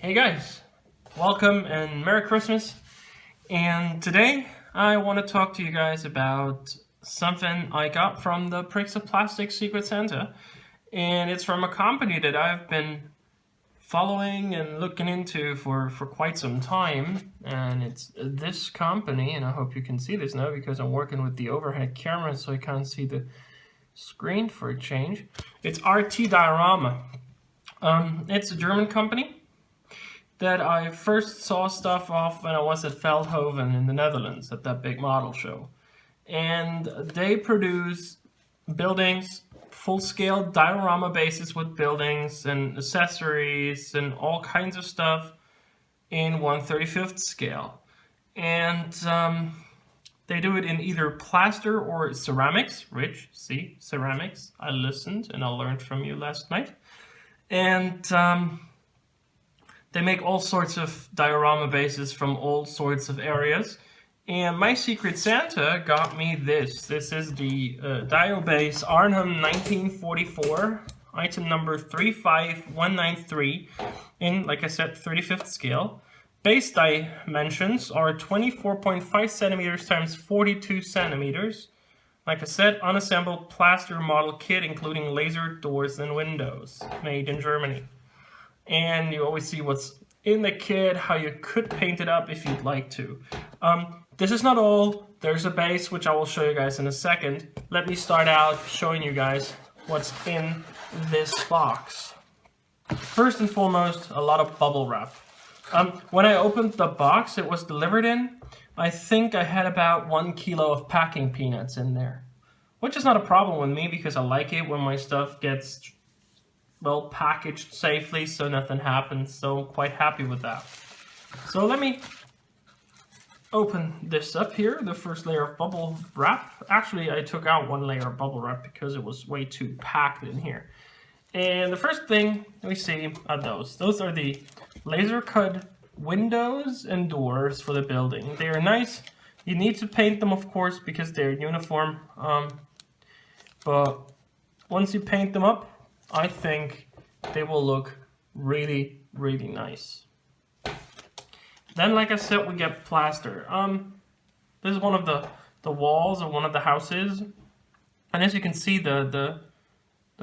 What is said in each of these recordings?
Hey guys, welcome and Merry Christmas. And today I want to talk to you guys about something I got from the Pricks of Plastic Secret Santa. And it's from a company that I've been following and looking into for quite some time. And it's this company, and I hope you can see this now because I'm working with the overhead camera so I can't see the screen for a change. It's RT Diorama. It's a German company that I first saw stuff off when I was at Veldhoven in the Netherlands at that big model show. And they produce buildings, full-scale diorama bases with buildings and accessories and all kinds of stuff in 1/35th scale. And they do it in either plaster or ceramics, which, see, ceramics, I listened and I learned from you last night. And they make all sorts of diorama bases from all sorts of areas. And my Secret Santa got me this. This is the Diode Base Arnheim 1944, item number 35193, in, like I said, 35th scale. Base dimensions are 24.5 centimeters times 42 centimeters. Like I said, unassembled plaster model kit, including laser doors and windows, made in Germany. And you always see what's in the kit, how you could paint it up if you'd like to. This is not all. There's a base, which I will show you guys in a second. Let me start out showing you guys what's in this box. First and foremost, a lot of bubble wrap. When I opened the box it was delivered in, I think I had about 1 kilo of packing peanuts in there. Which is not a problem with me because I like it when my stuff gets well packaged safely so nothing happens, so I'm quite happy with that. So let me open this up here, the first layer of bubble wrap. Actually, I took out one layer of bubble wrap because it was way too packed in here. And the first thing we see are those. Those are the laser cut windows and doors for the building. They are nice. You need to paint them, of course, because they're uniform. But once you paint them up, I think they will look really, really nice. Then, like I said, we get plaster. This is one of the walls of one of the houses. And as you can see, the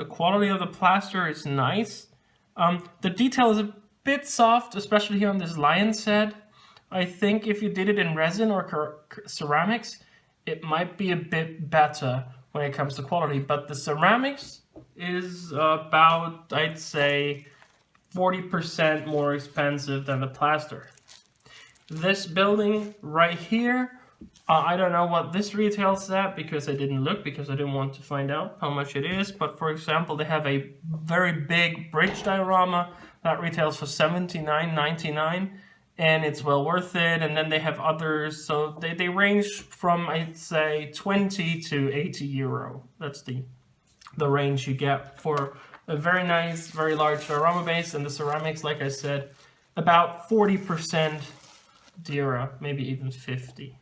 quality of the plaster is nice. The detail is a bit soft, especially here on this lion set. I think if you did it in resin or ceramics, it might be a bit better when it comes to quality. But the ceramics is about, I'd say, 40% more expensive than the plaster. This building right here, I don't know what this retails at because I didn't look, because I didn't want to find out how much it is. But for example, they have a very big bridge diorama that retails for $79.99, and it's well worth it. And then they have others, so they range from, I'd say, 20 to 80 euro. That's the range you get for a very nice, very large diorama base. And the ceramics, like I said, about 40% Dura, maybe even 50.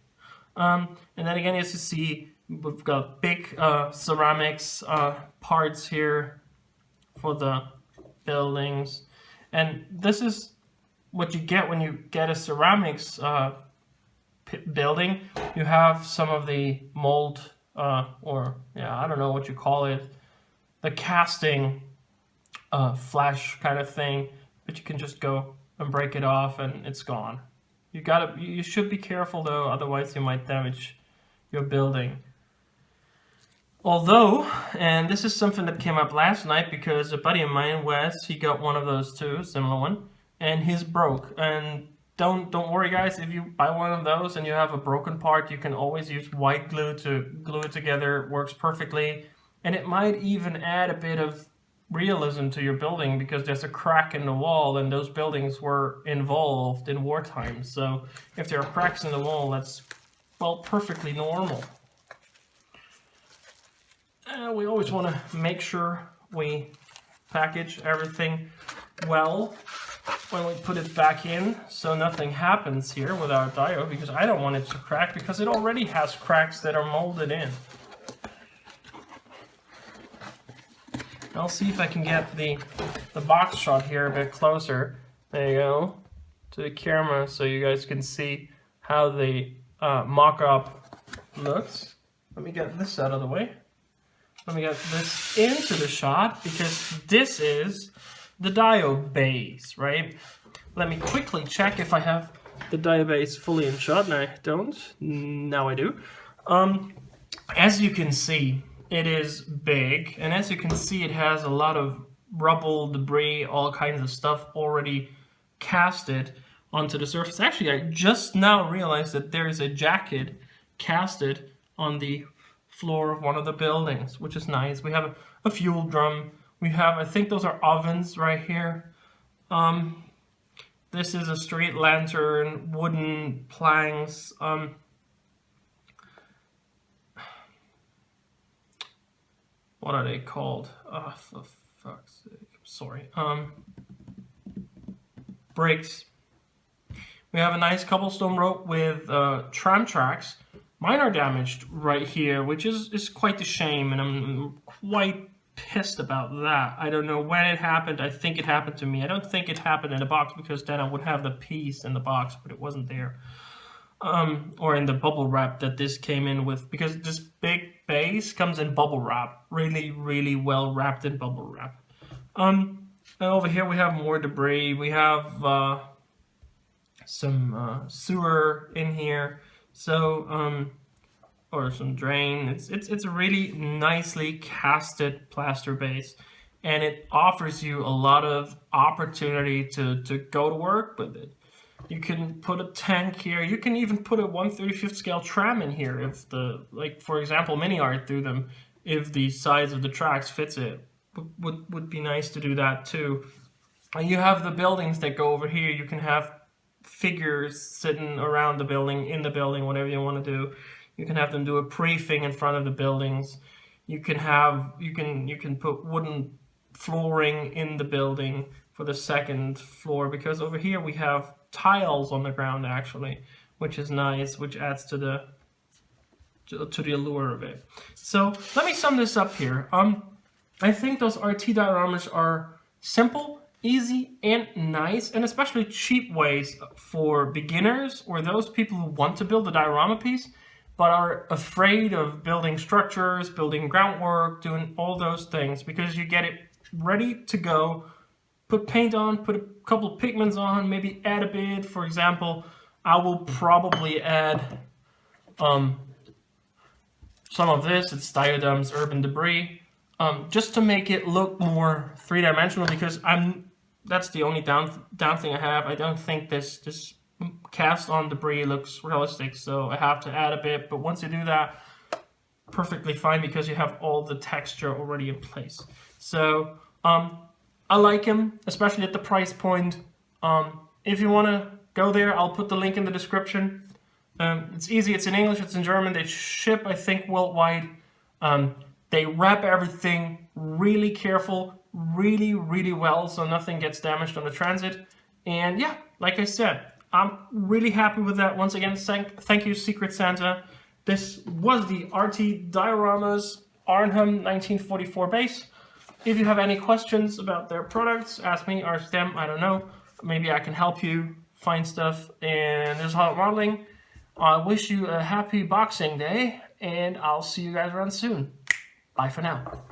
And then again, as you see, we've got big ceramics parts here for the buildings. And this is what you get when you get a ceramics building. You have some of the mold, or yeah, I don't know what you call it, the casting flash kind of thing, but you can just go and break it off and it's gone. You should be careful though, otherwise you might damage your building. Although, and this is something that came up last night because a buddy of mine, Wes, he got one of those too, similar one, and his broke. And don't worry guys, if you buy one of those and you have a broken part, you can always use white glue to glue it together. It works perfectly, and it might even add a bit of realism to your building because there's a crack in the wall, and those buildings were involved in wartime. So if there are cracks in the wall, that's, well, perfectly normal. We always want to make sure we package everything well when we put it back in, so nothing happens here with our diode, because I don't want it to crack because it already has cracks that are molded in. I'll see if I can get the box shot here a bit closer. There you go, to the camera so you guys can see how the mock-up looks. Let me get this out of the way. Let me get this into the shot because this is the Diode Base, right? Let me quickly check if I have the Diode Base fully in shot, and I don't. Now I do. As you can see, it is big, and as you can see, it has a lot of rubble, debris, all kinds of stuff already casted onto the surface. Actually, I just now realized that there is a jacket casted on the floor of one of the buildings, which is nice. We have a fuel drum. We have, I think those are ovens right here. This is a street lantern, wooden planks. What are they called? Oh, for fuck's sake. Sorry. Brakes. We have a nice cobblestone road with tram tracks. Mine are damaged right here, which is quite a shame, and I'm quite pissed about that. I don't know when it happened. I think it happened to me. I don't think it happened in the box because then I would have the piece in the box, but it wasn't there. Or in the bubble wrap that this came in with, because this big base comes in bubble wrap, really well wrapped in bubble wrap. And over here we have more debris. We have some sewer in here, so or some drain. It's a really nicely casted plaster base, and it offers you a lot of opportunity to go to work with it. You can put a tank here. You can even put a 1/35 scale tram in here if the, like for example, mini art through them. If the size of the tracks fits it, would be nice to do that too. And you have the buildings that go over here. You can have figures sitting around the building, in the building, whatever you want to do. You can have them do a pre-thing in front of the buildings. You can have you can put wooden flooring in the building for the second floor, because over here we have tiles on the ground actually, which is nice, which adds to the allure of it. So let me sum this up here. I think those RT dioramas are simple, easy, and nice, and especially cheap ways for beginners or those people who want to build a diorama piece but are afraid of building structures, building groundwork, doing all those things, because you get it ready to go. Put paint on, put a couple of pigments on, maybe add a bit. For example, I will probably add some of this. It's Diodame's Urban Debris, just to make it look more three-dimensional, because that's the only down thing I have. I don't think this cast on debris looks realistic, so I have to add a bit. But once you do that, perfectly fine, because you have all the texture already in place. So I like him, especially at the price point. If you want to go there, I'll put the link in the description. It's easy, it's in English, it's in German. They ship, I think, worldwide. They wrap everything really careful, really well, so nothing gets damaged on the transit. And yeah, like I said, I'm really happy with that. Once again, thank you, Secret Santa. This was the RT Dioramas Arnheim 1944 base. If you have any questions about their products, ask me, ask them, I don't know. Maybe I can help you find stuff. And there's Hot Modeling. I wish you a happy Boxing Day, and I'll see you guys around soon. Bye for now.